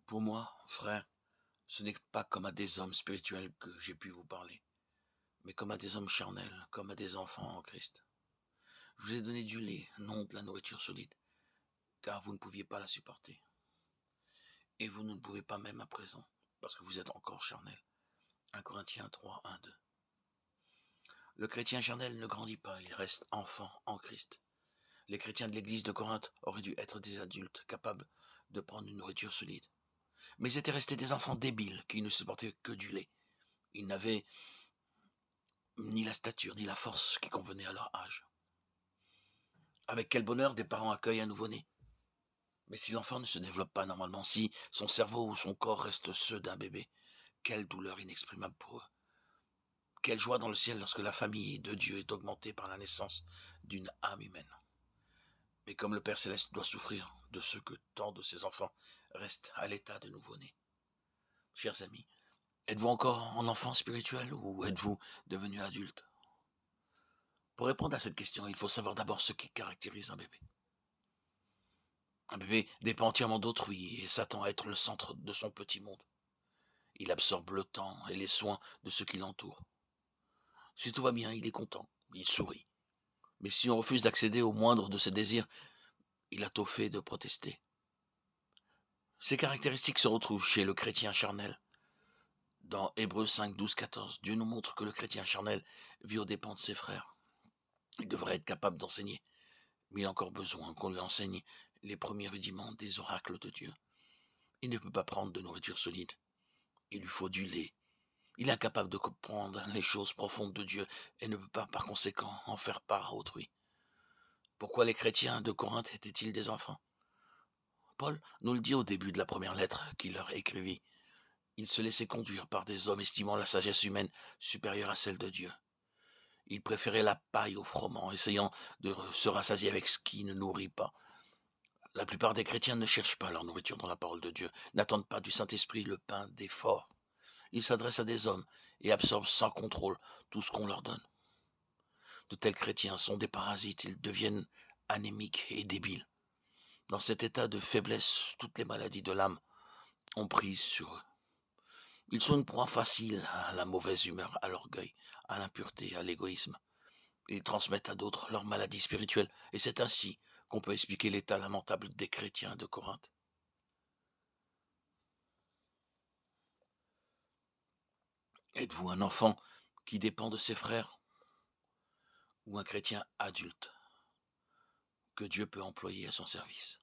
Pour moi, frère, ce n'est pas comme à des hommes spirituels que j'ai pu vous parler, mais comme à des hommes charnels, comme à des enfants en Christ. Je vous ai donné du lait, non de la nourriture solide, car vous ne pouviez pas la supporter. Et vous ne pouvez pas même à présent, parce que vous êtes encore charnel. 1 Corinthiens 3, 1, 2. Le chrétien charnel ne grandit pas, il reste enfant en Christ. Les chrétiens de l'église de Corinthe auraient dû être des adultes capables de prendre une nourriture solide. Mais ils étaient restés des enfants débiles qui ne supportaient que du lait. Ils n'avaient ni la stature ni la force qui convenait à leur âge. Avec quel bonheur des parents accueillent un nouveau-né. Mais si l'enfant ne se développe pas normalement, si son cerveau ou son corps restent ceux d'un bébé, quelle douleur inexprimable pour eux. Quelle joie dans le ciel lorsque la famille de Dieu est augmentée par la naissance d'une âme humaine. Mais comme le Père Céleste doit souffrir de ce que tant de ses enfants restent à l'état de nouveau-né. Chers amis, êtes-vous encore en enfant spirituel ou êtes-vous devenu adulte? Pour répondre à cette question, il faut savoir d'abord ce qui caractérise un bébé. Un bébé dépend entièrement d'autrui et s'attend à être le centre de son petit monde. Il absorbe le temps et les soins de ceux qui l'entourent. Si tout va bien, il est content, il sourit. Mais si on refuse d'accéder au moindre de ses désirs, il a tôt fait de protester. Ces caractéristiques se retrouvent chez le chrétien charnel. Dans Hébreux 5, 12, 14, Dieu nous montre que le chrétien charnel vit aux dépens de ses frères. Il devrait être capable d'enseigner, mais il a encore besoin qu'on lui enseigne les premiers rudiments des oracles de Dieu. Il ne peut pas prendre de nourriture solide. Il lui faut du lait. Il est incapable de comprendre les choses profondes de Dieu et ne peut pas par conséquent en faire part à autrui. Pourquoi les chrétiens de Corinthe étaient-ils des enfants? Paul nous le dit au début de la première lettre qu'il leur écrivit. Ils se laissaient conduire par des hommes estimant la sagesse humaine supérieure à celle de Dieu. Ils préféraient la paille au froment, essayant de se rassasier avec ce qui ne nourrit pas. La plupart des chrétiens ne cherchent pas leur nourriture dans la parole de Dieu, n'attendent pas du Saint-Esprit le pain d'effort. Ils s'adressent à des hommes et absorbent sans contrôle tout ce qu'on leur donne. De tels chrétiens sont des parasites, ils deviennent anémiques et débiles. Dans cet état de faiblesse, toutes les maladies de l'âme ont prise sur eux. Ils sont une proie facile à la mauvaise humeur, à l'orgueil, à l'impureté, à l'égoïsme. Ils transmettent à d'autres leurs maladies spirituelles, et c'est ainsi qu'on peut expliquer l'état lamentable des chrétiens de Corinthe. Êtes-vous un enfant qui dépend de ses frères ou un chrétien adulte que Dieu peut employer à son service?